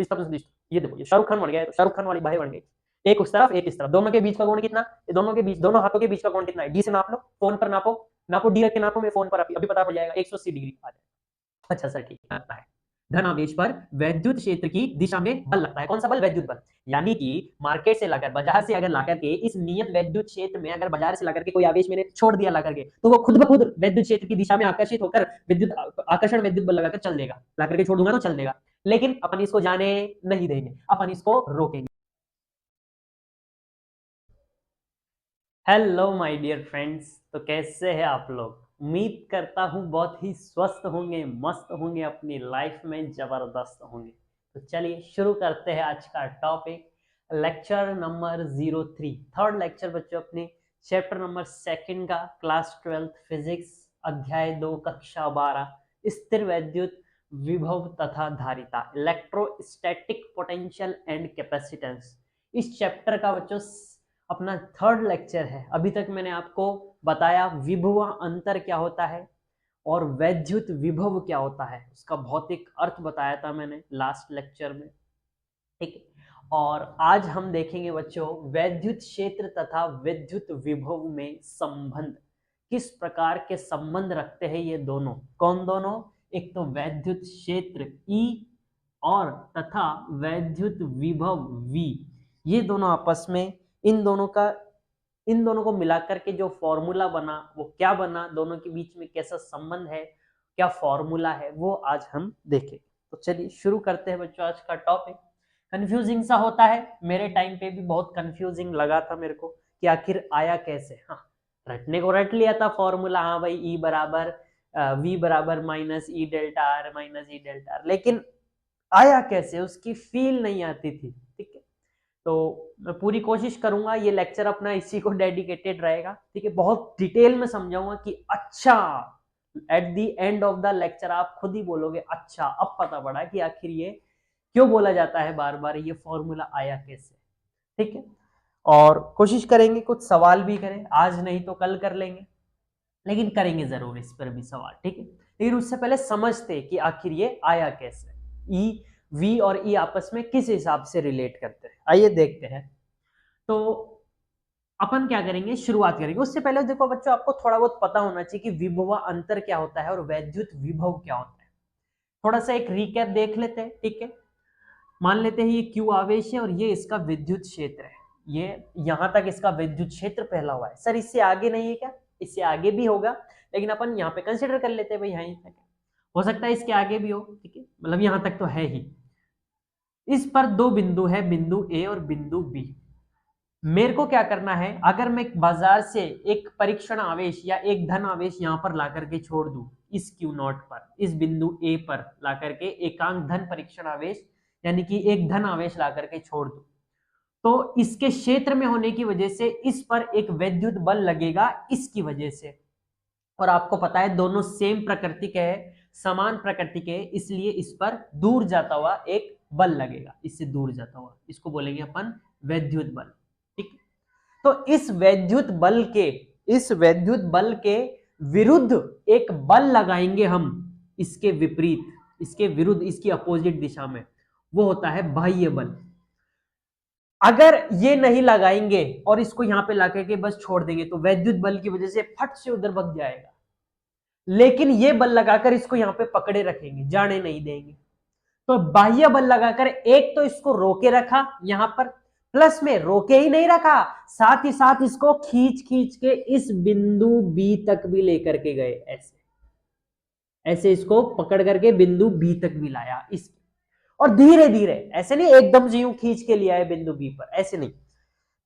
विस्थापन सदिश, ये देखो ये शाहरुख खान बन गया है, तो शाहरुख खान वाली बाहें बन गई, एक उस तरफ एक इस तरफ, दोनों के बीच का कोण कितना, दोनों के बीच, दोनों हाथों के बीच का कोण कितना है, डी से नाप लो, फोन पर नापो, नापो डी रख के नापो, मैं फोन पर अभी पता पड़ जाएगा 180 डिग्री आ जाएगा। अच्छा सर ठीक है। धन आवेश पर वैद्युत क्षेत्र की दिशा में बल लगता है, कौन सा बल, वैद्युत बल, यानी कि मार्केट से लाकर, बाजार से अगर लाकर के इस नियत वैद्युत क्षेत्र में अगर बाजार से लाकर के कोई आवेश मैंने छोड़ दिया लाकर के, तो वो खुद ब खुद वैद्युत क्षेत्र की दिशा में आकर्षित होकर विद्युत आकर्षण वैद्युत बल लगाकर चल देगा, लाकर के छोड़ दूंगा तो चल देगा, लेकिन अपन इसको जाने नहीं देंगे, अपन इसको रोकेंगे। हेलो माय डियर फ्रेंड्स, तो कैसे हैं आप लोग? उम्मीद करता हूं बहुत ही स्वस्थ होंगे, मस्त होंगे, अपनी लाइफ में जबरदस्त होंगे। तो चलिए शुरू करते हैं आज का topic, lecture number 03, third lecture बच्चों अपने चैप्टर नंबर 2 का, क्लास 12 फिजिक्स, अध्याय 2, कक्षा 12, स्थिर वैद्युत विभव तथा धारिता, इलेक्ट्रोस्टैटिक पोटेंशियल एंड कैपेसिटेंस। इस चैप्टर का बच्चों अपना थर्ड लेक्चर है। अभी तक मैंने आपको बताया विभव अंतर क्या होता है और वैद्युत विभव क्या होता है, उसका भौतिक अर्थ बताया था मैंने लास्ट लेक्चर में, ठीक है। और आज हम देखेंगे बच्चों वैद्युत क्षेत्र तथा विद्युत विभव में संबंध, किस प्रकार के संबंध रखते हैं ये दोनों, कौन दोनों, एक तो वैद्युत क्षेत्र E और तथा वैद्युत विभव V, ये दोनों आपस में, इन दोनों को मिलाकर के जो फॉर्मूला बना वो क्या बना, दोनों के बीच में कैसा संबंध है, क्या फॉर्मूला है, वो आज हम देखें। तो चलिए शुरू करते हैं बच्चों आज का टॉपिक। कंफ्यूजिंग सा होता है, मेरे टाइम पे भी बहुत कंफ्यूजिंग लगा था मेरे को कि आखिर आया कैसे। हाँ, रटने को रट लिया था फॉर्मूला, हाँ भाई ई बराबर वी बराबर माइनस ई डेल्टा आर माइनस ई डेल्टा आर, लेकिन आया कैसे उसकी फील नहीं आती थी, ठीक है। तो मैं पूरी कोशिश करूंगा, ये लेक्चर अपना इसी को डेडिकेटेड रहेगा, ठीक है। बहुत डिटेल में समझाऊंगा कि अच्छा, at the end of the lecture आप खुद ही बोलोगे अच्छा अब पता पड़ा कि आखिर ये क्यों बोला जाता है बार बार, ये फॉर्मूला आया कैसे, ठीक है। और कोशिश करेंगे कुछ सवाल भी करें, आज नहीं तो कल कर लेंगे, लेकिन करेंगे जरूर इस पर भी सवाल, ठीक है। लेकिन उससे पहले समझते कि आखिर ये आया कैसे, ई वी और ई आपस में किस हिसाब से रिलेट करते हैं, आइए देखते हैं। तो अपन क्या करेंगे, शुरुआत करेंगे। उससे पहले देखो बच्चों, आपको थोड़ा बहुत पता होना चाहिए कि विभव अंतर क्या होता है और वैद्युत विभव क्या होता है। थोड़ा सा एक रिकैप देख लेते हैं, ठीक है। मान लेते हैं ये क्यू आवेश है और ये इसका विद्युत क्षेत्र है, ये यहां तक इसका विद्युत क्षेत्र फैला हुआ है। सर इससे आगे नहीं है क्या? इससे आगे भी होगा, लेकिन अपन यहाँ पे कंसिडर कर लेते हैं भाई यहीं तक, हो सकता है इसके आगे भी हो, ठीक है, मतलब यहां तक तो है ही। इस पर दो बिंदु है, बिंदु ए और बिंदु बी। मेरे को क्या करना है, अगर मैं बाजार से एक परीक्षण आवेश या एक धन आवेश यहां पर लाकर के छोड़ दूं, इस क्यू नॉट पर, इस बिंदु ए पर लाकर के एकांक धन परीक्षण आवेश यानी कि एक धन आवेश लाकर के छोड़ दूं, तो इसके क्षेत्र में होने की वजह से इस पर एक वैद्युत बल लगेगा इसकी वजह से। और आपको पता है दोनों सेम प्रकृति के है, समान प्रकृति के, इसलिए इस पर दूर जाता हुआ एक बल लगेगा, इससे दूर जाता हुआ, इसको बोलेंगे अपन वैद्युत बल, ठीक। तो इस वैद्युत बल के विरुद्ध एक बल लगाएंगे हम, इसके विपरीत, इसके विरुद्ध, इसकी अपोजिट दिशा में, वो होता है बाह्य बल। अगर ये नहीं लगाएंगे और इसको यहां पे लाकर के बस छोड़ देंगे तो वैद्युत बल की वजह से फट से उधर भग जाएगा, लेकिन ये बल लगाकर इसको यहां पे पकड़े रखेंगे, जाने नहीं देंगे। तो बाह्य बल लगाकर एक तो इसको रोके रखा यहां पर, प्लस में रोके ही नहीं रखा, साथ ही साथ इसको खींच खींच के इस बिंदु बी तक भी लेकर के गए, ऐसे ऐसे इसको पकड़ करके बिंदु बी तक भी लाया इस, और धीरे धीरे, ऐसे नहीं एकदम से यूं खींच के लिया है बिंदु बी पर, ऐसे नहीं,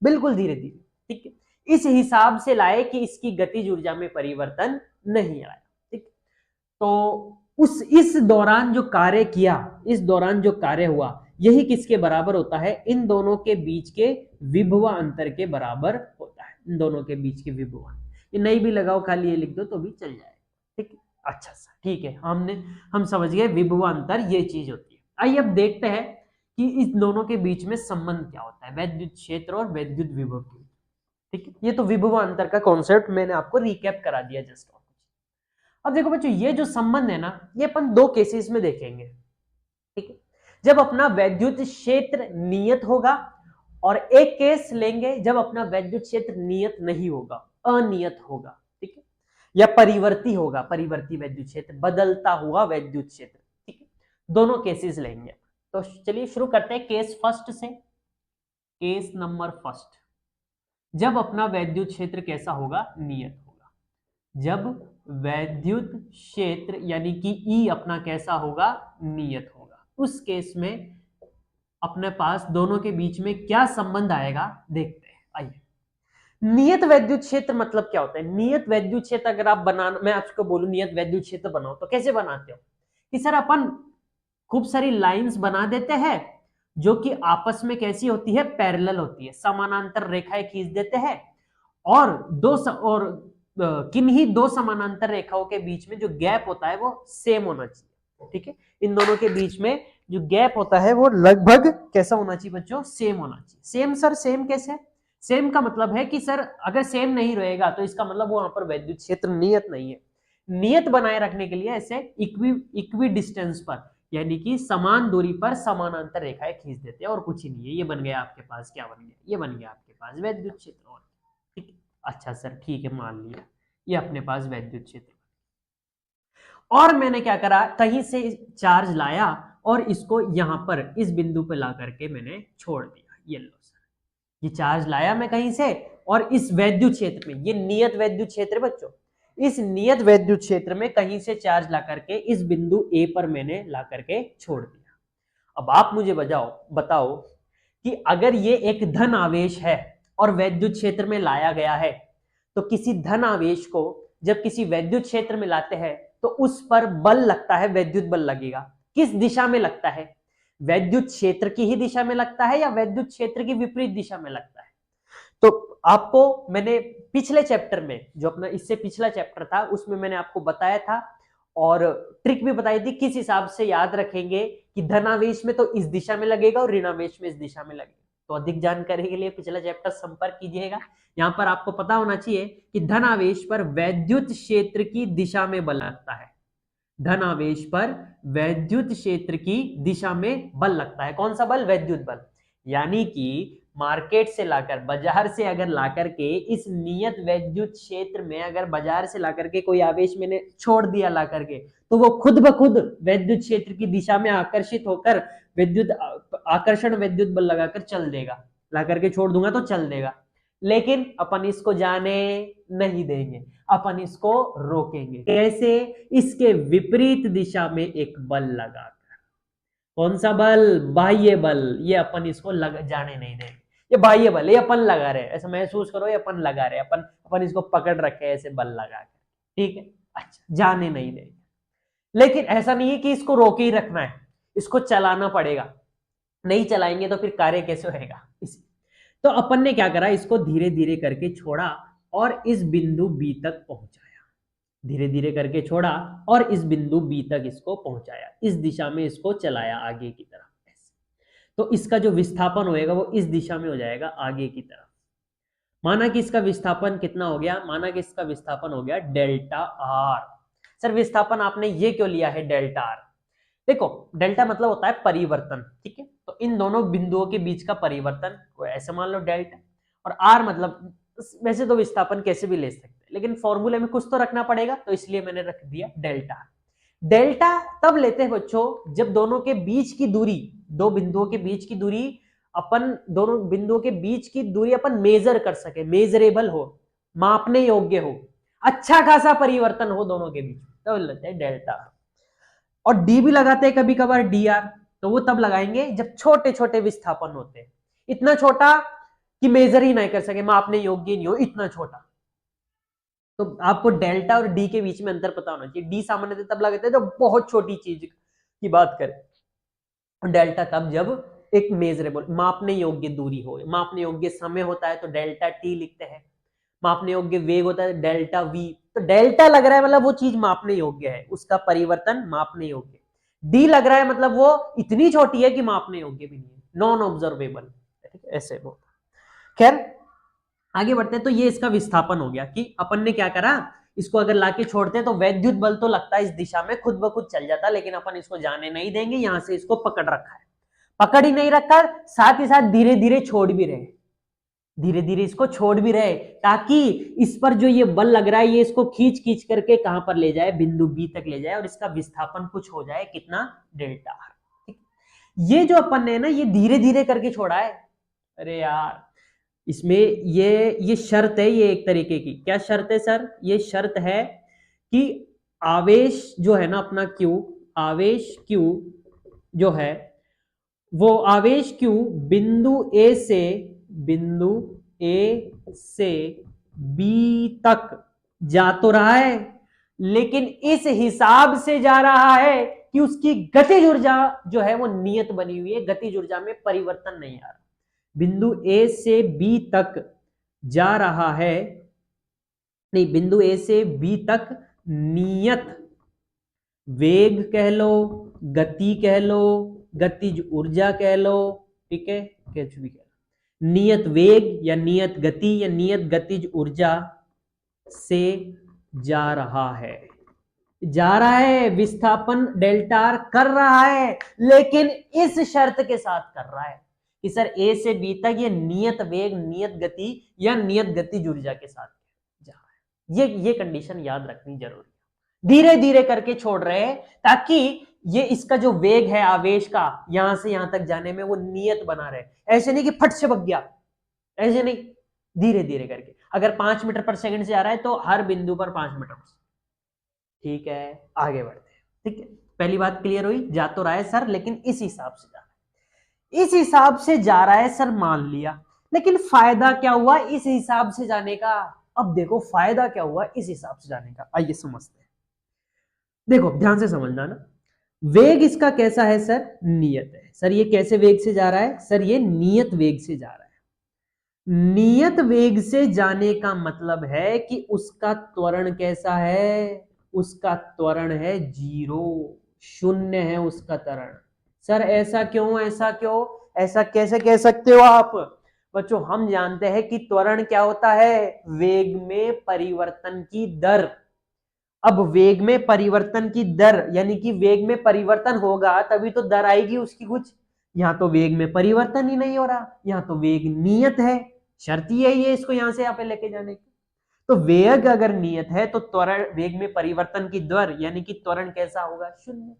बिल्कुल धीरे धीरे, ठीक है। इस हिसाब से लाए कि इसकी गतिज ऊर्जा में परिवर्तन नहीं आया, ठीक। तो इस दौरान जो कार्य किया, इस दौरान जो कार्य हुआ, यही किसके बराबर होता है, इन दोनों के बीच के विभव अंतर के बराबर होता है, इन दोनों के बीच के विभव अंतर। ये नहीं भी लगाओ, खाली ये लिख दो तो भी चल जाएगा, ठीक है। अच्छा सा, ठीक है, हम समझ गए विभव अंतर ये चीज होती है। आइए अब देखते हैं कि इस दोनों के बीच में संबंध क्या होता है, वैद्युत क्षेत्र और वैद्युत विभव के, ठीक है। ये तो विभव अंतर का कॉन्सेप्ट मैंने आपको रिकैप करा दिया जस्ट। अब देखो बच्चों, ये जो संबंध है ना, ये अपन दो केसेस में देखेंगे, ठीक है। जब अपना वैद्युत क्षेत्र नियत होगा, और एक केस लेंगे जब अपना वैद्युत क्षेत्र नियत नहीं होगा, अनियत होगा, ठीक है, या परिवर्ती होगा, परिवर्ती वैद्युत क्षेत्र, बदलता हुआ वैद्युत क्षेत्र, ठीक है, दोनों केसेस लेंगे। तो चलिए शुरू करते हैं केस फर्स्ट से। केस नंबर फर्स्ट, जब अपना वैद्युत क्षेत्र कैसा होगा, नियत होगा। जब वैद्युत क्षेत्र यानी कि ई अपना कैसा होगा, नियत होगा, उस केस में अपने पास दोनों के बीच में क्या संबंध आएगा, देखते हैं। आइए, नियत वैद्युत क्षेत्र मतलब क्या होता है? नियत वैद्युत क्षेत्र अगर आप बनाना, मैं आपको बोलूं नियत वैद्युत क्षेत्र बनाओ, तो कैसे बनाते हो कि सर अपन खूब सारी लाइंस बना देते हैं जो कि आपस में कैसी होती है, पैरेलल होती है, समानांतर रेखाएं खींच देते हैं, और किन्हीं दो समानांतर रेखाओं के बीच में जो गैप होता है वो सेम होना चाहिए, ठीक है। इन दोनों के बीच में जो गैप होता है वो लगभग कैसा होना चाहिए बच्चों, सेम होना चाहिए। सेम सर, सेम कैसे? सेम का मतलब है कि सर अगर सेम नहीं रहेगा तो इसका मतलब वहां पर वैद्युत क्षेत्र नियत नहीं है। नियत बनाए रखने के लिए ऐसे इक्वी डिस्टेंस पर, यानी कि समान दूरी पर समानांतर रेखाएं खींच देते हैं, और कुछ ही नहीं है। ये बन गया आपके पास, क्या बन गया, ये बन गया आपके पास वैद्युत क्षेत्र। और ठीक है, अच्छा सर ठीक है, मान लिया ये अपने पास वैद्युत क्षेत्र। और मैंने क्या करा, कहीं से चार्ज लाया और इसको यहां पर इस बिंदु पर ला करके मैंने छोड़ दिया। ये लो सर, ये चार्ज लाया मैं कहीं से, और इस वैद्युत क्षेत्र में, ये नियत वैद्युत क्षेत्र बच्चों, इस नियत वैद्युत क्षेत्र में कहीं से चार्ज ला करके इस बिंदु ए पर मैंने ला करके छोड़ दिया। अब आप मुझे बताओ कि अगर ये एक धन आवेश है और वैद्युत क्षेत्र में लाया गया है, तो किसी धन आवेश को जब किसी वैद्युत क्षेत्र में लाते हैं तो उस पर बल लगता है, वैद्युत बल लगेगा। किस दिशा में लगता है? वैद्युत क्षेत्र की ही दिशा में लगता है या वैद्युत क्षेत्र की विपरीत दिशा में लगता है? तो आपको मैंने पिछले चैप्टर में, जो अपना इससे पिछला चैप्टर था, उसमें मैंने आपको बताया था और ट्रिक भी बताई थी किस हिसाब से याद रखेंगे कि धनावेश में तो इस दिशा में लगेगा और ऋणावेश में इस दिशा में लगेगा। तो अधिक जानकारी के लिए पिछला चैप्टर संपर्क कीजिएगा। यहां पर आपको पता होना चाहिए कि धनावेश पर वैद्युत क्षेत्र की दिशा में बल लगता है। धनावेश पर वैद्युत क्षेत्र की दिशा में बल लगता है। कौन सा बल? वैद्युत बल। यानी कि मार्केट से लाकर, बाजार से अगर लाकर के इस नियत वैद्युत क्षेत्र में, अगर बाजार से लाकर के कोई आवेश मैंने छोड़ दिया ला करके, तो वो खुद ब खुद वैद्युत क्षेत्र की दिशा में आकर्षित होकर विद्युत आकर्षण वैद्युत बल लगाकर चल देगा। ला करके छोड़ दूंगा तो चल देगा, लेकिन अपन इसको जाने नहीं देंगे, अपन इसको रोकेंगे। कैसे? इसके विपरीत दिशा में एक बल लगाकर। कौन सा बल? बाह्य बल। ये अपन इसको जाने नहीं देंगे। ये बाह्य बल, ये अपन लगा रहे हैं, ऐसा महसूस करो, ये अपन लगा रहे हैं, अपन इसको पकड़ रखे ऐसे बल लगा के, ठीक है। अच्छा, जाने नहीं देंगे। लेकिन ऐसा नहीं है कि इसको रोके ही रखना है, इसको चलाना पड़ेगा। नहीं चलाएंगे तो फिर कार्य कैसे होगा? तो अपन ने क्या करा, इसको धीरे धीरे करके छोड़ा और इस बिंदु बी तक पहुंचाया। धीरे धीरे करके छोड़ा और इस बिंदु बी तक इसको पहुंचाया, इस दिशा में इसको चलाया आगे की तरफ। तो इसका जो विस्थापन होएगा वो इस दिशा में हो जाएगा, आगे की तरफ। माना कि इसका विस्थापन कितना हो गया? माना कि इसका विस्थापन हो गया डेल्टा आर। सर विस्थापन आपने ये क्यों लिया है डेल्टा आर? देखो, डेल्टा मतलब होता है परिवर्तन, ठीक है। तो इन दोनों बिंदुओं के बीच का परिवर्तन को ऐसे मान लो डेल्टा, और आर मतलब, वैसे तो विस्थापन कैसे भी ले सकते हैं, लेकिन फॉर्मूले में कुछ तो रखना पड़ेगा, तो इसलिए मैंने रख दिया डेल्टा। डेल्टा तब लेते हैं बच्चों जब दोनों के बीच की दूरी, दो बिंदुओं के बीच की दूरी, अपन दोनों बिंदुओं के बीच की दूरी अपन मेजर कर सके, मेजरेबल हो, मापने योग्य हो, अच्छा खासा परिवर्तन हो दोनों के बीच, तो लेते हैं डेल्टा। और डी भी लगाते हैं कभी कभार, डी आर, तो वो तब लगाएंगे जब छोटे छोटे विस्थापन होते हैं, इतना छोटा कि मेजर ही नहीं कर सके, मापने योग्य नहीं हो, इतना छोटा। तो आपको डेल्टा और डी के बीच में अंतर पता होना चाहिए। डी सामान्यतः तब लगाते हैं जब बहुत छोटी चीज की बात करें, डेल्टा तब जब एक मेजरेबल, मापने योग्य दूरी हो, मापने योग्य समय होता है तो डेल्टा टी लिखते हैं, मापने योग्य वेग होता है डेल्टा वी। तो डेल्टा लग रहा है मतलब वो चीज मापने योग्य है, उसका परिवर्तन मापने योग्य। डी लग रहा है मतलब वो इतनी छोटी है कि मापने योग्य भी नहीं है, नॉन ऑब्जर्वेबल, ऐसे वो। खैर आगे बढ़ते हैं। तो ये इसका विस्थापन हो गया कि अपन ने क्या करा, इसको अगर लाके छोड़ते हैं तो वैद्युत बल तो लगता है इस दिशा में, खुद ब खुद चल जाता, लेकिन अपन इसको जाने नहीं देंगे, यहां से इसको पकड़ रखा है। पकड़ ही नहीं रखा, साथ ही साथ धीरे धीरे छोड़ भी रहे, धीरे धीरे इसको छोड़ भी रहे, ताकि इस पर जो ये बल लग रहा है ये इसको खींच खींच करके कहां पर ले जाए, बिंदु बी तक ले जाए और इसका विस्थापन कुछ हो जाए, कितना, डेल्टा आर। ये जो अपन ने ना ये धीरे धीरे करके छोड़ा है। अरे यार इसमें ये शर्त है, ये एक तरीके की क्या शर्त है सर, ये शर्त है कि आवेश जो है ना अपना Q, आवेश Q जो है वो आवेश Q बिंदु ए से बी तक जा तो रहा है, लेकिन इस हिसाब से जा रहा है कि उसकी गतिज ऊर्जा जो है वो नियत बनी हुई है, गतिज ऊर्जा में परिवर्तन नहीं आ रहा। बिंदु ए से बी तक जा रहा है, नहीं, बिंदु ए से बी तक नियत वेग कह लो, गति कह लो, गतिज ऊर्जा कह लो, ठीक है, कुछ भी कह लो, नियत वेग या नियत गति या नियत गतिज ऊर्जा से जा रहा है, विस्थापन डेल्टा आर कर रहा है, लेकिन इस शर्त के साथ कर रहा है कि सर ए से बी तक ये नियत वेग, नियत गति या नियत गतिज ऊर्जा के साथ जा रहा है। ये कंडीशन याद रखनी जरूरी है। धीरे धीरे करके छोड़ रहे हैं ताकि ये इसका जो वेग है आवेश का यहां से यहां तक जाने में वो नियत बना रहे, ऐसे नहीं कि फट से बग गया, ऐसे नहीं, धीरे धीरे करके। अगर 5 मीटर पर सेकंड से आ रहा है तो हर बिंदु पर 5 मीटर, ठीक है, आगे बढ़ते हैं। ठीक है, पहली बात क्लियर हुई, जा तो रहा है सर लेकिन इस हिसाब से जा रहा है, इस हिसाब से जा रहा है सर, मान लिया, लेकिन फायदा क्या हुआ इस हिसाब से जाने का। अब देखो फायदा क्या हुआ इस हिसाब से जाने का, आइए समझते हैं। देखो ध्यान से समझना ना, वेग इसका कैसा है सर, नियत है। सर ये कैसे वेग से जा रहा है, सर ये नियत वेग से जा रहा है। नियत वेग से जाने का मतलब है कि उसका त्वरण कैसा है, उसका त्वरण है 0, 0 है उसका त्वरण। सर ऐसा क्यों, ऐसा क्यों, ऐसा कैसे कह सकते हो आप बच्चों? हम जानते हैं कि त्वरण क्या होता है, वेग में परिवर्तन की दर। अब वेग में परिवर्तन की दर यानी कि वेग में परिवर्तन होगा तभी तो दर आएगी उसकी कुछ। यहां तो वेग में परिवर्तन ही नहीं हो रहा, यहां तो वेग नियत है, शर्त यही है इसको यहां से यहां पे लेके जाने की। तो वेग अगर नियत है तो त्वरण, वेग में परिवर्तन की दर यानी कि त्वरण कैसा होगा, 0।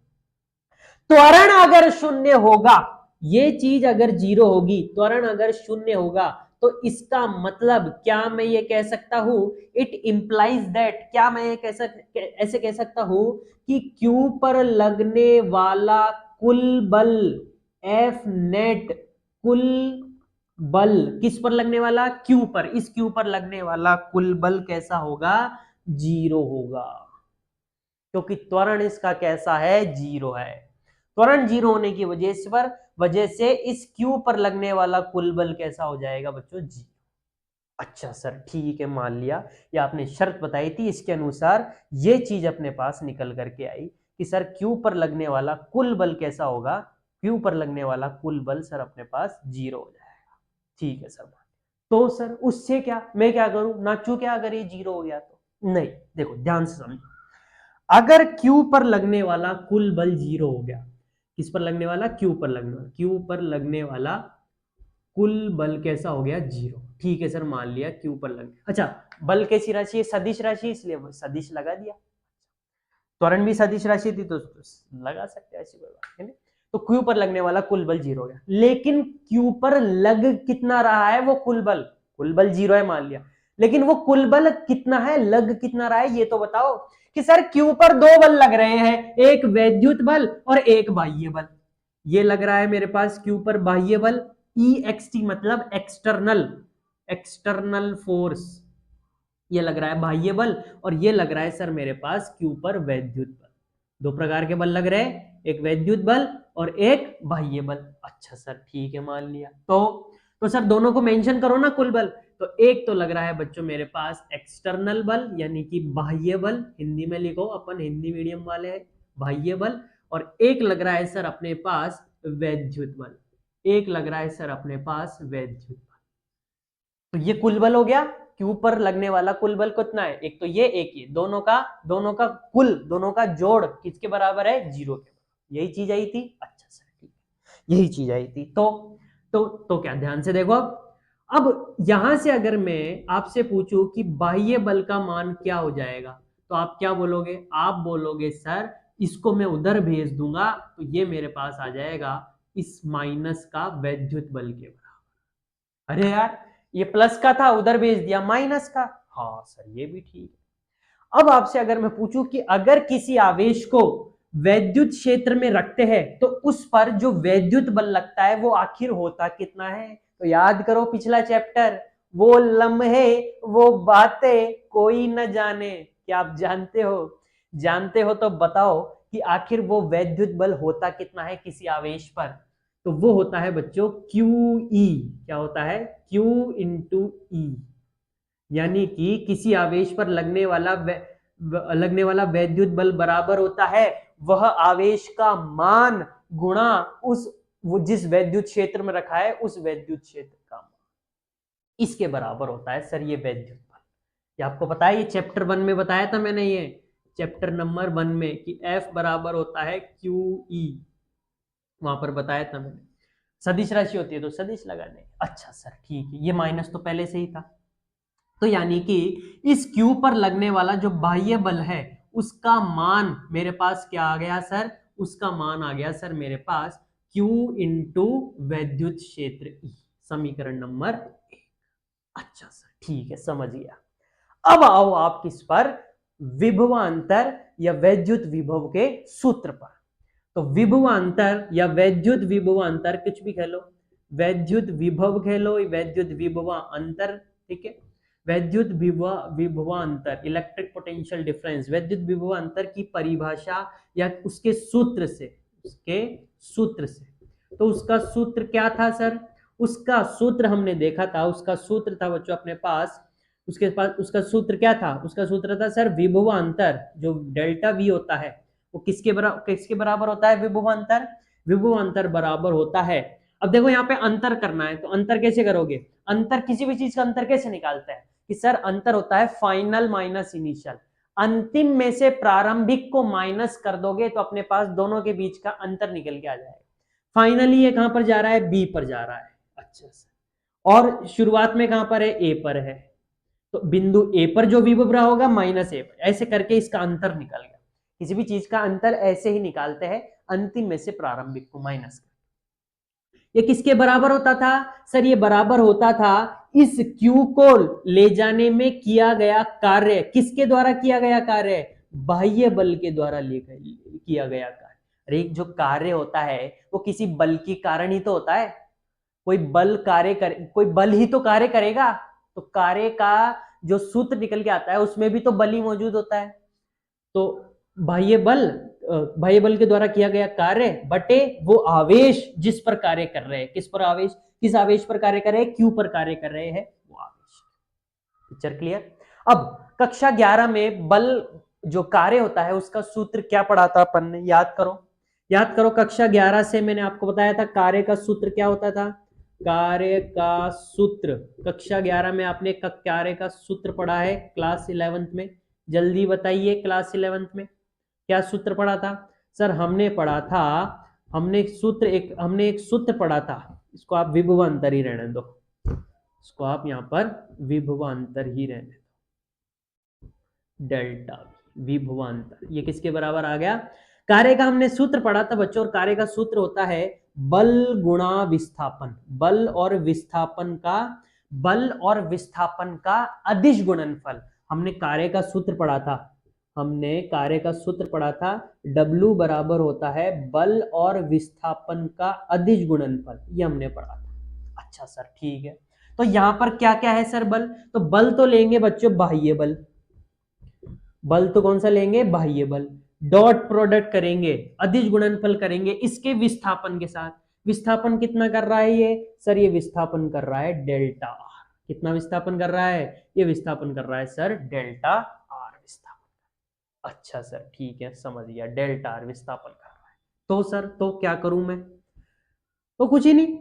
त्वरण अगर 0 होगा, ये चीज अगर 0 होगी, त्वरण अगर 0 होगा, तो इसका मतलब क्या मैं ये कह सकता हूं, इट इंप्लाइज दैट, क्या मैं ये ऐसे कह सकता हूं कि Q पर लगने वाला कुल बल F नेट, कुल बल किस पर लगने वाला, Q पर, इस Q पर लगने वाला कुल बल कैसा होगा, 0 होगा, क्योंकि त्वरण इसका कैसा है, 0 है। त्वरण 0 होने की वजह से इस Q पर लगने वाला कुल बल कैसा हो जाएगा बच्चों, 0। अच्छा सर ठीक है, मान लिया, ये आपने शर्त बताई थी, इसके अनुसार ये चीज अपने पास निकल करके आई कि सर Q पर लगने वाला कुल बल कैसा होगा, Q पर लगने वाला कुल बल सर अपने पास 0 हो जाएगा। ठीक है सर, तो सर उससे क्या, मैं क्या करूं, नाचू क्या अगर ये 0 हो गया तो? नहीं, देखो ध्यान से समझो, अगर Q पर लगने वाला कुल बल 0 हो गया, किस पर लगने वाला, Q पर लगने वाला, Q पर लगने वाला कुल बल कैसा हो गया, 0। ठीक है सर, मान लिया Q पर लग, अच्छा बल कैसी राशि है, सदिश राशि, इसलिए सदिश लगा दिया। त्वरण भी सदिश राशि थी तो लगा सकते हैं, ऐसी कोई बात है। तो Q पर लगने वाला कुल बल 0 हो गया, लेकिन Q पर लग कितना रहा है वो कुल बल 0 है मान लिया, लेकिन वो कुल बल कितना है, लग कितना रहा है, ये तो बताओ कि सर Q पर 2 बल लग रहे हैं, एक वैद्युत बल और एक बाह्य बल। ये लग रहा है मेरे पास Q पर बाह्य बल EXT, मतलब एक्सटर्नल फोर्स, ये लग रहा है बाह्य बल, और ये लग रहा है सर मेरे पास Q पर वैद्युत बल। 2 प्रकार के बल लग रहे हैं, एक वैद्युत बल और एक बाह्य बल। अच्छा सर ठीक है, मान लिया, तो सर दोनों को मेंशन करो ना कुल बल। तो एक तो लग रहा है बच्चों मेरे पास एक्सटर्नल बल यानी कि बाह्य बल, हिंदी में लिखो, अपन हिंदी मीडियम वाले हैं, बाह्य बल, और एक लग रहा है सर अपने पास वैद्युत बल, एक लग रहा है सर अपने पास वैद्युत बल। तो ये कुल बल हो गया, Q पर लगने वाला कुल बल कितना है, एक तो ये, एक ये, दोनों का कुल, दोनों का जोड़ किसके बराबर है, 0 के बराबर। यही चीज आई थी। अच्छा सर ठीक है, यही चीज आई थी। तो क्या, ध्यान से देखो। अब यहां से अगर मैं आपसे पूछूं कि बाह्य बल का मान क्या हो जाएगा, तो आप क्या बोलोगे? आप बोलोगे सर इसको मैं उधर भेज दूंगा तो ये मेरे पास आ जाएगा इस माइनस का वैद्युत बल के बराबर। अरे यार, ये प्लस का था, उधर भेज दिया माइनस का। हाँ सर, ये भी ठीक है। अब आपसे अगर मैं पूछूं कि अगर किसी आवेश को वैद्युत क्षेत्र में रखते हैं तो उस पर जो वैद्युत बल लगता है वो आखिर होता कितना है? तो याद करो पिछला चैप्टर, वो लम्हे वो बातें कोई न जाने। क्या आप जानते हो? जानते हो तो बताओ कि आखिर वो वैद्युत बल होता कितना है किसी आवेश पर? तो वो होता है बच्चों QE। क्या होता है? Q into E। यानी कि किसी आवेश पर लगने वाला वैद्युत बल बराबर होता है वह आवेश का मान गुणा उस वो जिस वैद्युत क्षेत्र में रखा है उस वैद्युत क्षेत्र का मान, इसके बराबर होता है सर ये वैद्युत बल। ये आपको पता है, ये चैप्टर 1 में बताया था मैंने, ये चैप्टर नंबर 1 में कि F बराबर होता है QE, वहां पर बताया था मैंने। सदिश राशि होती है तो सदिश लगाने। अच्छा सर ठीक है, ये माइनस तो पहले से ही था। तो यानी कि इस Q पर लगने वाला जो बाह्य बल है उसका मान मेरे पास क्या आ गया सर? उसका मान आ गया सर मेरे पास Q इंटू वैद्युत क्षेत्र E, समीकरण नंबर 1। अच्छा सर ठीक है, समझ गया। अब आओ आप किस पर? विभवांतर या वैद्युत विभव के सूत्र पर। तो विभवांतर या वैद्युत विभवांतर कुछ भी कह लो, वैद्युत विभव कह लो, वैद्युत विभवांतर, ठीक है। वैद्युत विभवांतर, इलेक्ट्रिक पोटेंशियल डिफरेंस, वैद्युत विभवांतर की परिभाषा या उसके सूत्र से तो उसका सूत्र क्या था सर? उसका सूत्र हमने देखा था, उसका सूत्र था बच्चों अपने पास, उसके पास उसका सूत्र क्या था? उसका सूत्र था सर विभवांतर, जो डेल्टा वी होता है वो किसके बराबर होता है? विभवांतर। विभवांतर बराबर होता है, अब देखो यहाँ पे अंतर करना है तो अंतर कैसे करोगे? अंतर, किसी भी चीज का अंतर कैसे निकालते हैं कि सर अंतर होता है फाइनल माइनस इनिशियल। अंतिम में से प्रारंभिक को माइनस कर दोगे तो अपने पास दोनों के बीच का अंतर निकल के आ जाएगा। फाइनली ये कहां पर जा रहा है? बी पर जा रहा है। अच्छा सर, और शुरुआत में कहां पर है? ए पर है। तो बिंदु ए पर जो विभव रहा होगा माइनस ए पर, ऐसे करके इसका अंतर निकल गया। किसी भी चीज का अंतर ऐसे ही निकालते हैं, अंतिम में से प्रारंभिक को माइनस कर। ये किसके बराबर होता था सर? ये बराबर होता था इस Q को ले जाने में किया गया कार्य। किसके द्वारा किया गया कार्य? बाह्य बल के द्वारा किया गया कार्य। अरे एक जो कार्य होता है वो किसी बल के कारण ही तो होता है। कोई बल ही तो कार्य करेगा। तो कार्य का जो सूत्र निकल के आता है उसमें भी तो बल ही मौजूद होता है। तो बाह्य बल के द्वारा किया गया कार्य बटे वो आवेश जिस पर कार्य कर रहे हैं। किस आवेश पर कार्य कर रहे हैं? Q पर कार्य कर रहे हैं वो आवेश। Picture clear? अब कक्षा 11 में बल जो कार्य होता है उसका सूत्र क्या पढ़ा था अपन ने? याद करो कक्षा 11 से मैंने आपको बताया था कार्य का सूत्र क्या होता था। कार्य का सूत्र कक्षा 11 में आपने कार्य का सूत्र पढ़ा है क्लास 11th में? जल्दी बताइए, क्लास 11th में क्या सूत्र पढ़ा था? सर हमने पढ़ा था, हमने एक सूत्र पढ़ा था, इसको आप विभवांतर ही रहने दो, इसको आप यहाँ पर विभवांतर ही रहने दो, डेल्टा विभवांतर। ये किसके बराबर आ गया? कार्य का हमने सूत्र पढ़ा था बच्चों, और कार्य का सूत्र होता है बल गुणा विस्थापन। बल और विस्थापन का अदिश गुणनफल। हमने कार्य का सूत्र पढ़ा था, W बराबर होता है बल और विस्थापन का अदिश गुणनफल, ये हमने पढ़ा था। अच्छा सर ठीक है, तो यहां पर क्या क्या है सर? बल तो बल तो लेंगे बच्चों बाह्य बल तो कौन सा लेंगे? बाह्य बल। डॉट प्रोडक्ट करेंगे, अदिश गुणनफल करेंगे इसके विस्थापन के साथ। विस्थापन कितना कर रहा है ये? सर ये विस्थापन कर रहा है डेल्टा आर। कितना विस्थापन कर रहा है? ये विस्थापन कर रहा है सर डेल्टा आर विस्थापन। अच्छा सर ठीक है, समझ गया, डेल्टा आर विस्थापन कर रहा है। तो सर तो क्या करूं मैं? तो कुछ ही नहीं,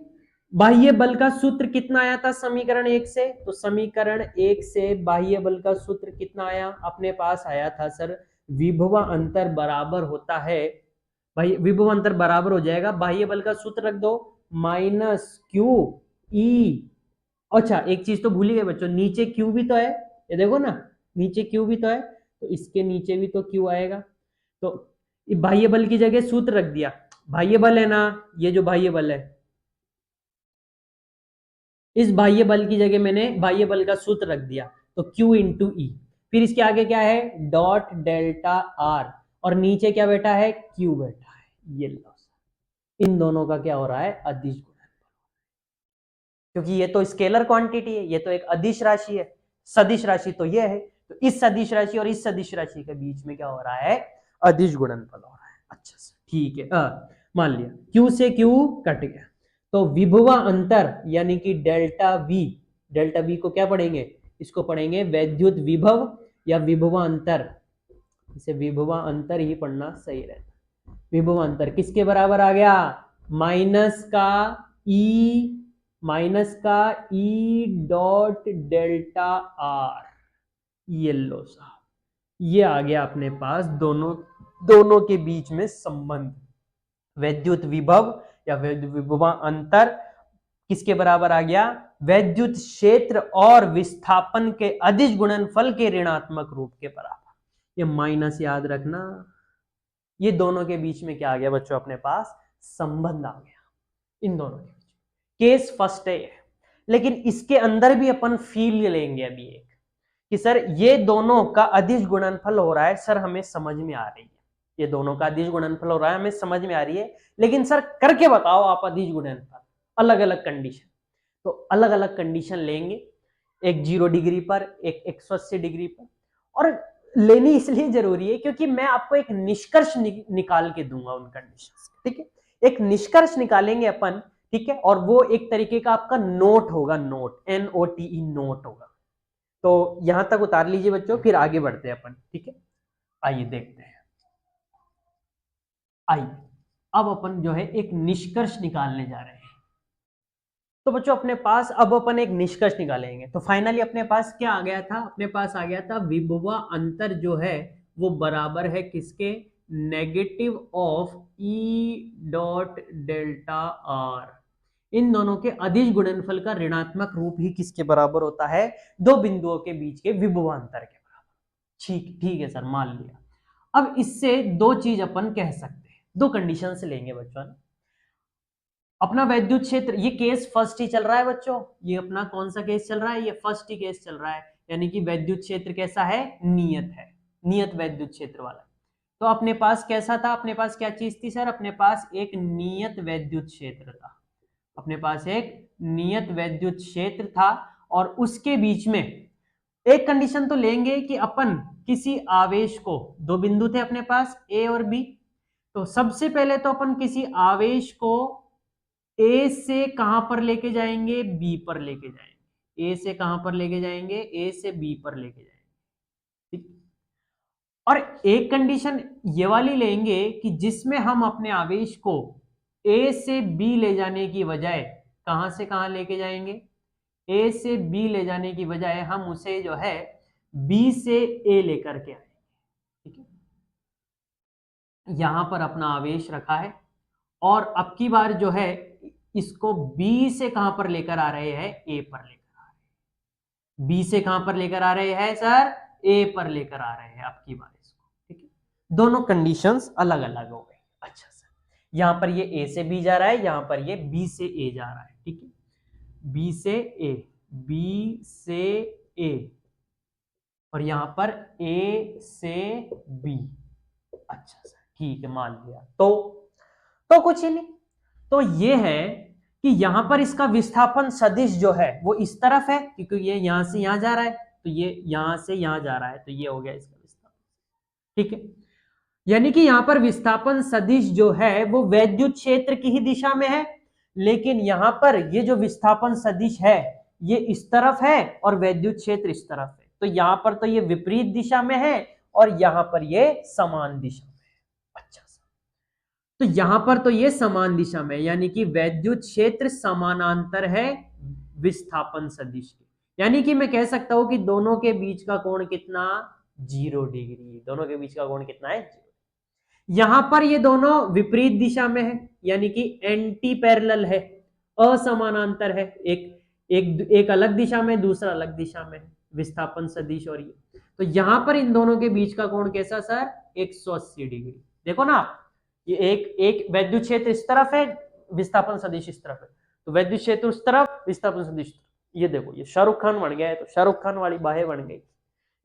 बाह्य बल का सूत्र कितना आया था समीकरण 1 से? तो समीकरण 1 से बाह्य बल का सूत्र कितना आया अपने पास? आया था सर विभवा अंतर बराबर होता है भाई विभव अंतर बराबर हो जाएगा, बाह्य बल का सूत्र रख दो, माइनस क्यू ई। अच्छा एक चीज तो भूल ही गए बच्चों, नीचे क्यू भी तो है, ये देखो ना, नीचे क्यू भी तो है, तो इसके नीचे भी तो क्यू आएगा। तो बाह्य बल की जगह सूत्र रख दिया, बाह्य बल है ना, ये जो बाह्य बल है, इस बाह्य बल की जगह मैंने बाह्य बल का सूत्र रख दिया, तो Q इंटू ई। फिर इसके आगे क्या है, डॉट डेल्टा आर, और नीचे क्या बैठा है, Q बैठा है। ये लो, इन दोनों का क्या हो रहा है, अदिश गुणनफल, क्योंकि ये तो स्केलर क्वांटिटी है, ये तो एक अदिश राशि है, सदिश राशि तो ये है, तो इस सदिश राशि और इस सदिश राशि के बीच में क्या हो रहा है, अदिश गुणनफल हो रहा है। अच्छा से ठीक है, मान लिया Q से Q कट गया, तो विभवा अंतर यानी कि डेल्टा V, डेल्टा V को क्या पढ़ेंगे, इसको पढ़ेंगे वैद्युत विभव या विभवा अंतर, इसे विभवा अंतर ही पढ़ना सही रहता। विभव अंतर किसके बराबर आ गया, माइनस का ई, माइनस का ई डॉट डेल्टा आर, ये लो साहब, ये आ गया अपने पास दोनों के बीच में संबंध। वैद्युत विभव या विभवा अंतर किसके बराबर आ गया, वैद्युत क्षेत्र और विस्थापन के अदिश गुणनफल के ऋणात्मक रूप के बराबर। ये माइनस याद रखना, ये दोनों के बीच में क्या आ गया बच्चों, अपने पास संबंध आ गया इन दोनों के बीच। केस फर्स्ट है, लेकिन इसके अंदर भी अपन फील लेंगे अभी एक, कि सर ये दोनों का अदिश गुणनफल हो रहा है, सर हमें समझ में आ रही है, ये दोनों का अदिश गुणनफल हो रहा है, हमें समझ में आ रही है, लेकिन सर करके बताओ आप अदिश गुणनफल, अलग अलग कंडीशन। तो अलग अलग कंडीशन लेंगे, एक 0 डिग्री पर, एक 180 डिग्री पर, और लेनी इसलिए जरूरी है क्योंकि मैं आपको एक निष्कर्ष निकाल के दूंगा उन कंडीशंस, ठीक है, एक निष्कर्ष निकालेंगे अपन, ठीक है, और वो एक तरीके का आपका नोट होगा, नोट, NOTE, नोट होगा। तो यहां तक उतार लीजिए बच्चों, फिर आगे बढ़ते हैं अपन, ठीक है, आइए देखते हैं। आइए अब अपन जो है एक निष्कर्ष निकालने जा रहे हैं। तो बच्चों अपने पास अब अपन एक निष्कर्ष निकालेंगे, तो फाइनली अपने पास क्या आ गया था, अपने पास आ गया था विभवा अंतर जो है वो बराबर है किसके, negative of E dot delta R. इन दोनों के अदिश गुणनफल का ऋणात्मक रूप ही किसके बराबर होता है, दो बिंदुओं के बीच के विभवा अंतर के बराबर। ठीक ठीक है सर, मान लिया। अब इससे दो चीज अपन कह सकते हैं, दो कंडीशन से लेंगे बच्चों ना। अपना वैद्युत क्षेत्र, ये केस फर्स्ट ही चल रहा है बच्चों, ये अपना कौन सा केस चल रहा है, ये फर्स्ट ही केस चल रहा है, यानी कि वैद्युत क्षेत्र कैसा है, नियत है, नियत वैद्युत क्षेत्र वाला। तो अपने पास कैसा था, अपने पास क्या चीज थी सर, अपने पास एक नियत वैद्युत क्षेत्र था, अपने पास एक नियत वैद्युत क्षेत्र था, और उसके बीच में एक कंडीशन तो लेंगे कि अपन किसी आवेश को, दो बिंदु थे अपने पास ए और बी, तो सबसे पहले तो अपन किसी आवेश को ए से कहां पर लेके जाएंगे, बी पर लेके जाएंगे, ए से कहां पर लेके जाएंगे, ए से बी पर लेके जाएंगे, ठीक। और एक कंडीशन ये वाली लेंगे कि जिसमें हम अपने आवेश को ए से बी ले जाने की बजाय कहां से कहां लेके जाएंगे, ए से बी ले जाने की बजाय हम उसे जो है बी से ए लेकर के आएंगे, ठीक है। यहां पर अपना आवेश रखा है, और अब की बार जो है इसको बी से कहां पर लेकर आ रहे हैं, ए पर लेकर आ रहे हैं, बी से कहां पर लेकर आ रहे हैं सर, ए पर लेकर आ रहे हैं अब की बार इसको, ठीक है। दोनों कंडीशंस अलग अलग हो गई। अच्छा सर, यहां पर ये ए से बी जा रहा है, यहां पर ये बी से ए जा रहा है, ठीक है, बी से ए, बी से ए, और यहां पर ए से बी। अच्छा सर ठीक है, मान लिया। तो कुछ ही नहीं, तो ये है कि यहां पर इसका विस्थापन सदिश जो है वो इस तरफ है, क्योंकि ये यहां से यहां जा रहा है, तो ये यहां से यहां जा रहा है, तो ये हो गया इसका विस्थापन, ठीक है। यानी कि यहां पर विस्थापन सदिश जो है वो वैद्युत क्षेत्र की ही दिशा में है, लेकिन यहां पर ये जो विस्थापन सदिश है ये इस तरफ है और वैद्युत क्षेत्र इस तरफ है, तो यहां पर तो ये विपरीत दिशा में है और यहां पर ये समान दिशा में है। अच्छा, तो यहां पर तो ये समान दिशा में, यानी कि वैद्युत क्षेत्र समानांतर है विस्थापन सदिश के, यानी कि मैं कह सकता हूं कि दोनों के बीच का कोण कितना, 0 डिग्री, दोनों के बीच का कोण कितना है, 0। यहां पर ये दोनों विपरीत दिशा में है, यानी कि एंटी पैरेलल है, असमानांतर है, एक एक एक अलग दिशा में, दूसरा अलग दिशा में है, विस्थापन सदिश और ये। तो यहां पर इन दोनों के बीच का कोण कैसा सर? 180 डिग्री। देखो ना आप, ये एक एक वैद्युत क्षेत्र इस तरफ है, विस्थापन सदिश इस तरफ है, तो वैद्युत क्षेत्र उस तरफ, विस्थापन सदिश। ये देखो, ये शाहरुख खान बन गया है, तो शाहरुख खान वाली बाहें बन गई,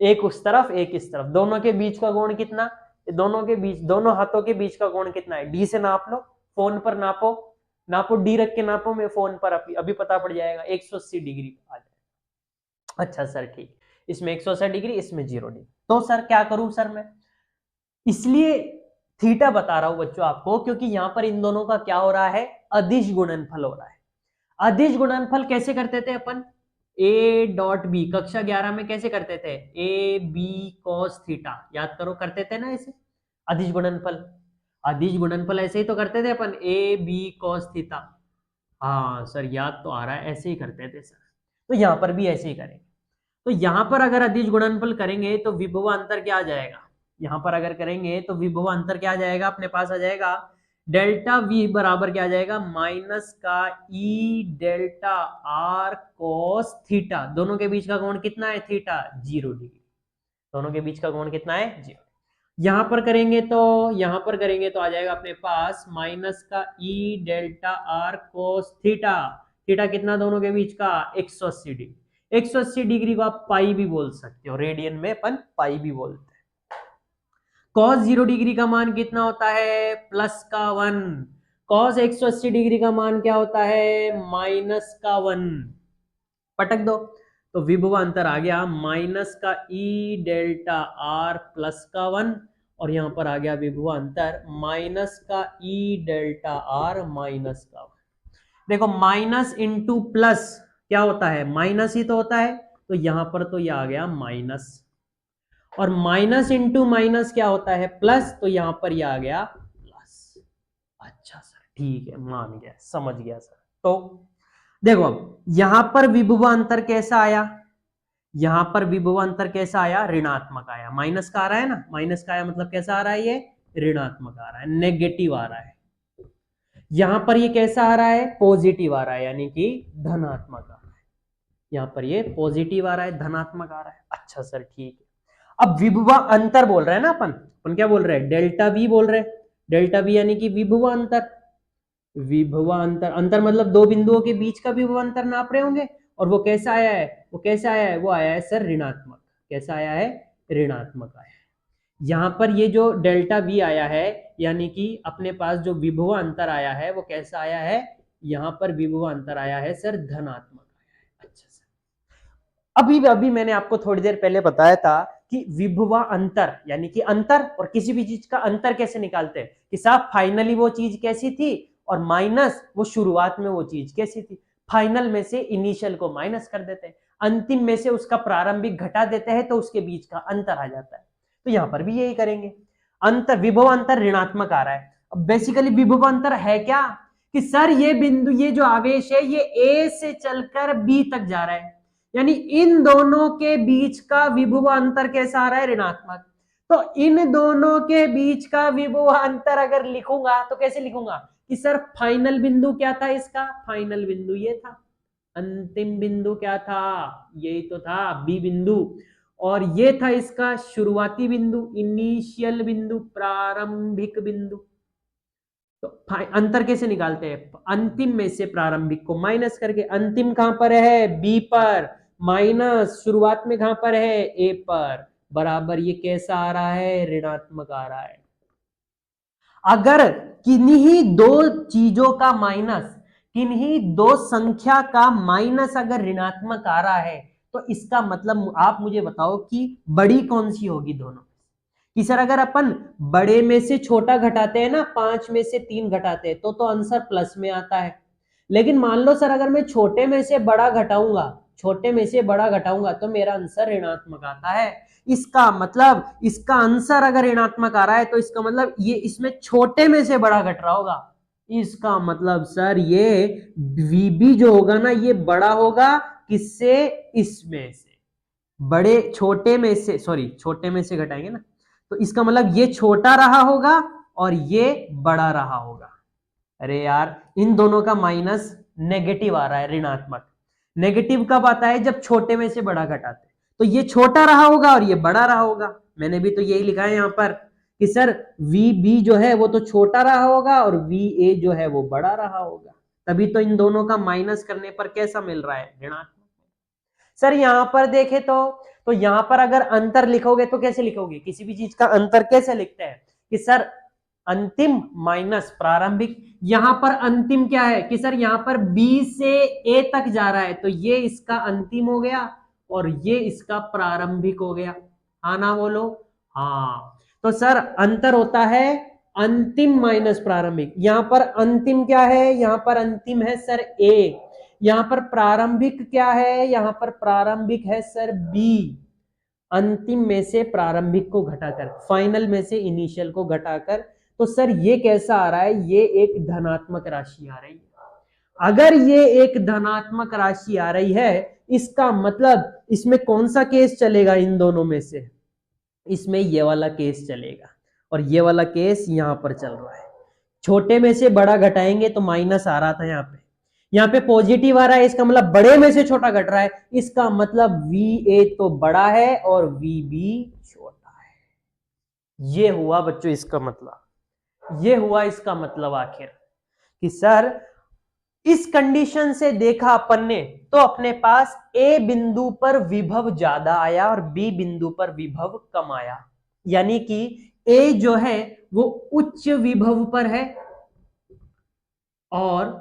एक उस तरफ एक इस तरफ। दोनों के बीच का कोण कितना? दोनों के बीच, दोनों हाथों के बीच का कोण कितना है? डी से नाप लो, फोन पर नापो, नापो, डी रख के नापो, मैं फोन पर अभी पता पड़ जाएगा, 180 डिग्री आ जाएगा। अच्छा सर ठीक, इसमें 180 डिग्री, इसमें 0 डिग्री। तो सर क्या करूं सर मैं? इसलिए थीटा बता रहा हूं बच्चों आपको, क्योंकि यहां पर इन दोनों का क्या हो रहा है? अदिश गुणनफल हो रहा है। अदिश गुणनफल कैसे करते थे अपन? ए डॉट बी, कक्षा 11 में कैसे करते थे? ए बी कॉस थीटा, याद करो, करते थे ना ऐसे अदिश गुणनफल। अदिश गुणनफल ऐसे ही तो करते थे अपन, ए बी कॉस थीटा। हाँ सर याद तो आ रहा है, ऐसे ही करते थे सर। तो यहां पर भी ऐसे ही करेंगे। तो यहां पर अगर अदिश गुणनफल करेंगे तो विभवांतर क्या आ जाएगा? यहां पर अगर करेंगे तो विभवांतर क्या आ जाएगा? अपने पास आ जाएगा डेल्टा वी बराबर क्या आ जाएगा? माइनस का ई डेल्टा आर कोस थीटा। दोनों के बीच का कोण कितना है? Theta, 0 degree. दोनों के बीच का कोण कितना है? 0। यहां पर करेंगे तो, यहां पर करेंगे तो आ जाएगा अपने पास माइनस का ई delta R cos theta. Theta कितना दोनों के बीच का? 180 डिग्री। 180 डिग्री को आप पाई भी बोल सकते हो, रेडियन में अपन पाई भी बोलते हैं। कॉस 0 डिग्री का मान कितना होता है? प्लस का 1। कॉस 180 डिग्री का मान क्या होता है? माइनस का 1। पटक दो, तो विभवांतर आ गया माइनस का ई डेल्टा आर प्लस का 1, और यहां पर आ गया विभवांतर माइनस का ई डेल्टा आर माइनस का 1। देखो माइनस इंटू प्लस क्या होता है? माइनस ही तो होता है, तो यहां पर तो ये आ गया माइनस, और माइनस इंटू माइनस क्या होता है? प्लस, तो यहां पर ये आ गया प्लस। अच्छा सर ठीक है, मान गया, समझ गया सर। तो देखो अब यहां पर विभवांतर कैसा आया? यहां पर विभवांतर कैसा आया? ऋणात्मक आया। माइनस का आ रहा है ना, माइनस का आया मतलब कैसा आ रहा है? ये ऋणात्मक आ रहा है, नेगेटिव आ रहा है। यहां पर ये कैसा आ रहा है? पॉजिटिव आ रहा है, यानी कि धनात्मक आ रहा है। यहां पर ये पॉजिटिव आ रहा है, धनात्मक आ रहा है। अच्छा सर ठीक है। अब विभवा अंतर बोल रहे हैं ना अपन, अपन क्या बोल रहे हैं? डेल्टा वी बोल रहे हैं। डेल्टा वी यानी कि विभवा अंतर। विभवा अंतर, अंतर मतलब दो बिंदुओं के बीच का विभवा अंतर नाप रहे होंगे, और वो कैसा आया है? वो कैसा आया है? वो आया है सर ऋणात्मक। कैसा आया है? ऋणात्मक आया है। यहां पर ये जो डेल्टा वी आया है, यानी कि अपने पास जो विभवा अंतर आया है, वो कैसा आया है? यहां पर विभवा अंतर आया है सर धनात्मक आया है। अच्छा सर, अभी अभी मैंने आपको थोड़ी देर पहले बताया था कि विभवा अंतर यानी कि अंतर, और किसी भी चीज का अंतर कैसे निकालते हैं कि साहब फाइनली वो चीज कैसी थी, और माइनस वो शुरुआत में वो चीज कैसी थी। फाइनल में से इनिशियल को माइनस कर देते हैं, अंतिम में से उसका प्रारंभिक घटा देते हैं, तो उसके बीच का अंतर आ जाता है। तो यहां पर भी यही करेंगे। अंतर, विभव अंतर ऋणात्मक आ रहा है। अब बेसिकली विभव अंतर है क्या? कि सर ये बिंदु, ये जो आवेश है, ये ए से चलकर बी तक जा रहा है, यानी इन दोनों के बीच का विभव अंतर कैसा आ रहा है? ऋणात्मक। तो इन दोनों के बीच का विभव अंतर अगर लिखूंगा तो कैसे लिखूंगा? कि सर फाइनल बिंदु क्या था इसका? फाइनल बिंदु ये था। अंतिम बिंदु क्या था? यही तो था, बी बिंदु। और ये था इसका शुरुआती बिंदु, इनिशियल बिंदु, प्रारंभिक बिंदु। तो अंतर कैसे निकालते हैं? अंतिम में से प्रारंभिक को माइनस करके। अंतिम कहां पर है? बी पर, माइनस शुरुआत में कहां पर है? ए पर, बराबर ये कैसा आ रहा है? ऋणात्मक आ रहा है। अगर किन्हीं दो चीजों का माइनस, किन्हीं दो संख्या का माइनस अगर ऋणात्मक आ रहा है, तो इसका मतलब आप मुझे बताओ कि बड़ी कौन सी होगी दोनों? कि सर अगर अपन बड़े में से छोटा घटाते हैं ना, 5 में से 3 घटाते हैं, तो आंसर प्लस में आता है। लेकिन मान लो सर अगर मैं छोटे में से बड़ा घटाऊंगा, छोटे में से बड़ा घटाऊंगा, तो मेरा आंसर ऋणात्मक आता है। इसका मतलब, इसका आंसर अगर ऋणात्मक आ रहा है, तो इसका मतलब ये इसमें छोटे में से बड़ा घट रहा होगा। इसका मतलब सर ये वीबी जो होगा ना, ये बड़ा होगा किससे? इसमें से। बड़े, छोटे में से, सॉरी छोटे में से घटाएंगे ना, तो इसका मतलब ये छोटा रहा होगा, और ये बड़ा रहा होगा। अरे यार, इन दोनों का माइनस नेगेटिव आ रहा है, ऋणात्मक। नेगेटिव कब आता है? जब छोटे में से बड़ा घटाते। तो ये छोटा रहा होगा और ये बड़ा रहा होगा। मैंने भी तो यही लिखा है यहाँ पर कि सर VB जो है वो तो छोटा रहा होगा और VA जो है वो बड़ा रहा होगा। तभी तो इन दोनों का माइनस करने पर कैसा मिल रहा है? ऋणात्मक। सर यहां पर देखे तो यहां पर अगर अंतर लिखोगे तो कैसे लिखोगे? किसी भी चीज का अंतर कैसे लिखते हैं कि सर अंतिम माइनस प्रारंभिक। यहां पर अंतिम क्या है कि सर यहां पर B से A तक जा रहा है, तो ये इसका अंतिम हो गया और ये इसका प्रारंभिक हो गया। हाँ ना बोलो? हाँ। तो सर अंतर होता है अंतिम माइनस प्रारंभिक। यहां पर अंतिम क्या है? यहां पर अंतिम है सर A। यहां पर प्रारंभिक क्या है? यहां पर प्रारंभिक है सर B। अंतिम में से प्रारंभिक को घटाकर, फाइनल में से इनिशियल को घटाकर, तो सर ये कैसा आ रहा है? ये एक धनात्मक राशि आ रही है। अगर ये एक धनात्मक राशि आ रही है, इसका मतलब इसमें कौन सा केस चलेगा? इन दोनों में से इसमें ये वाला केस चलेगा और ये वाला केस यहां पर चल रहा है। छोटे में से बड़ा घटाएंगे तो माइनस आ रहा था, यहाँ पे पॉजिटिव आ रहा है, इसका मतलब बड़े में से छोटा घट रहा है। इसका मतलब VA तो बड़ा है और VB छोटा है। ये हुआ बच्चों इसका मतलब, ये हुआ इसका मतलब आखिर कि सर इस कंडीशन से देखा अपन ने तो अपने पास A बिंदु पर विभव ज्यादा आया और B बिंदु पर विभव कम आया। यानी कि A जो है वो उच्च विभव पर है और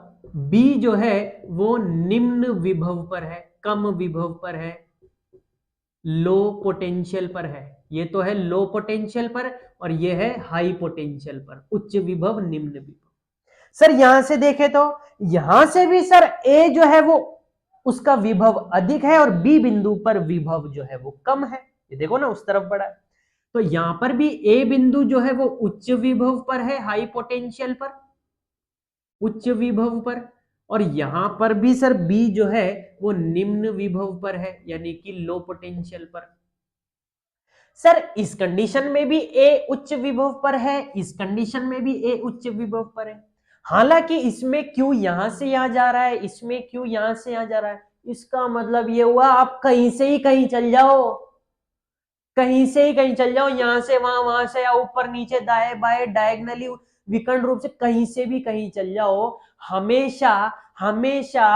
B जो है वो निम्न विभव पर है, कम विभव पर है, लो पोटेंशियल पर है। ये तो है लो पोटेंशियल पर और ये है हाई पोटेंशियल पर, उच्च विभव निम्न विभव। सर यहां से देखे तो यहां से भी सर A जो है वो उसका विभव अधिक है और B बिंदु पर विभव जो है वो कम है। ये देखो ना उस तरफ बड़ा है, तो यहां पर भी A बिंदु जो है वो उच्च विभव पर है, हाई पोटेंशियल पर, उच्च विभव पर, और यहां पर भी सर B जो है वो निम्न विभव पर है, यानी कि लो पोटेंशियल पर। सर इस कंडीशन में भी A उच्च विभव पर है, इस कंडीशन में भी A उच्च विभव पर है। हालांकि इसमें Q यहां से यहां जा रहा है, इसमें Q यहां से यहां जा रहा है। इसका मतलब ये हुआ आप कहीं से ही कहीं चल जाओ, कहीं से ही कहीं चल जाओ, यहां से वहां, वहां से या ऊपर नीचे दाएं बाएं डायगनली विकर्ण रूप से कहीं से भी कहीं चल जाओ, हमेशा हमेशा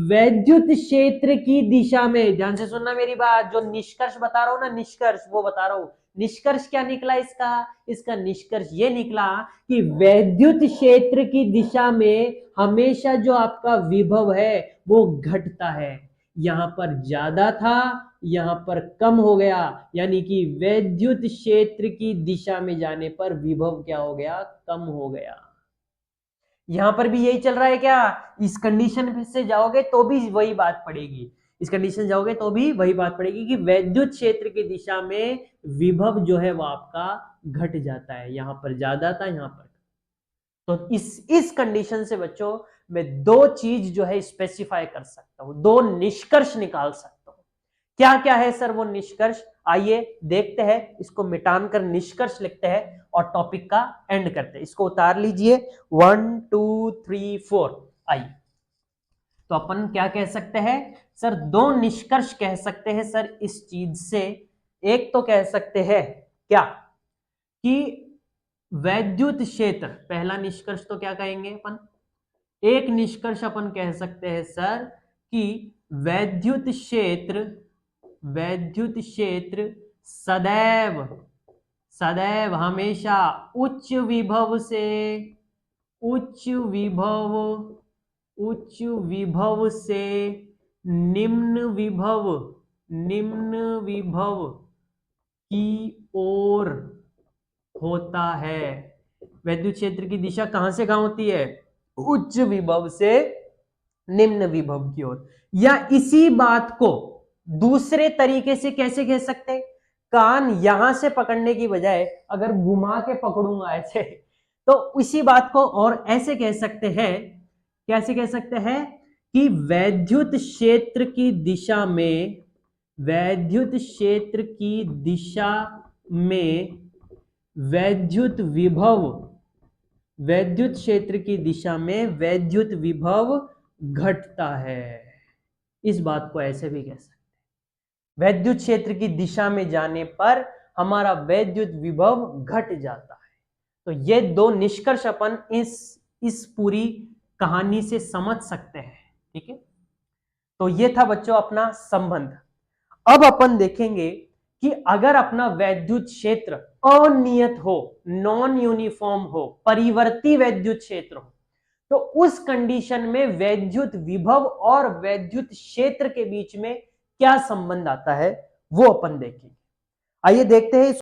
वैद्युत क्षेत्र की दिशा में, ध्यान से सुनना मेरी बात, जो निष्कर्ष बता रहा हूं ना, निष्कर्ष वो बता रहा हूं। निष्कर्ष क्या निकला इसका? इसका निष्कर्ष ये निकला कि वैद्युत क्षेत्र की दिशा में हमेशा जो आपका विभव है वो घटता है। यहां पर ज्यादा था, यहां पर कम हो गया, यानी कि वैद्युत क्षेत्र की दिशा में जाने पर विभव क्या हो गया? कम हो गया। यहां पर भी यही चल रहा है क्या? इस कंडीशन से जाओगे तो भी वही बात पड़ेगी, इस कंडीशन जाओगे तो भी वही बात पड़ेगी कि वैद्युत क्षेत्र की दिशा में विभव जो है वो आपका घट जाता है। यहां पर ज्यादा था, यहां पर। तो इस कंडीशन से बच्चों मैं दो चीज जो है स्पेसिफाई कर सकता हूं, दो निष्कर्ष निकाल सकता हूं। क्या क्या है सर वो निष्कर्ष? आइए देखते हैं, इसको मिटान कर निष्कर्ष लिखते हैं और टॉपिक का एंड करते हैं। इसको उतार लीजिए, 1 2 3 4। आइए, तो अपन क्या कह सकते हैं सर? दो निष्कर्ष कह सकते हैं सर इस चीज से। एक तो कह सकते हैं क्या कि वैद्युत क्षेत्र, पहला निष्कर्ष तो क्या कहेंगे अपन? एक निष्कर्ष अपन कह सकते हैं सर कि वैद्युत क्षेत्र, वैद्युत क्षेत्र सदैव सदैव हमेशा उच्च विभव से, उच्च विभव, उच्च विभव से निम्न विभव, निम्न विभव की ओर होता है। वैद्युत क्षेत्र की दिशा कहां से कहां होती है? उच्च विभव से निम्न विभव की ओर। या इसी बात को दूसरे तरीके से कैसे कह सकते हैं? कान यहां से पकड़ने की बजाय अगर घुमा के पकड़ूंगा ऐसे, तो इसी बात को और ऐसे कह सकते हैं, कैसे कह सकते हैं कि वैद्युत क्षेत्र की दिशा में, वैद्युत क्षेत्र की दिशा में वैद्युत विभव वैद्युत क्षेत्र की दिशा में वैद्युत विभव घटता है। इस बात को ऐसे भी कह सकते हैं, वैद्युत क्षेत्र की दिशा में जाने पर हमारा वैद्युत विभव घट जाता है। तो ये दो निष्कर्ष अपन इस पूरी कहानी से समझ सकते हैं। ठीक है, तो ये था बच्चों अपना संबंध। अब अपन देखेंगे कि अगर अपना वैद्युत क्षेत्र अनियत हो, नॉन यूनिफॉर्म हो, परिवर्ती वैद्युत क्षेत्र हो, तो उस कंडीशन में वैद्युत विभव और वैद्युत क्षेत्र के बीच में क्या संबंध आता है वो अपन देखेंगे। आइए देखते हैं।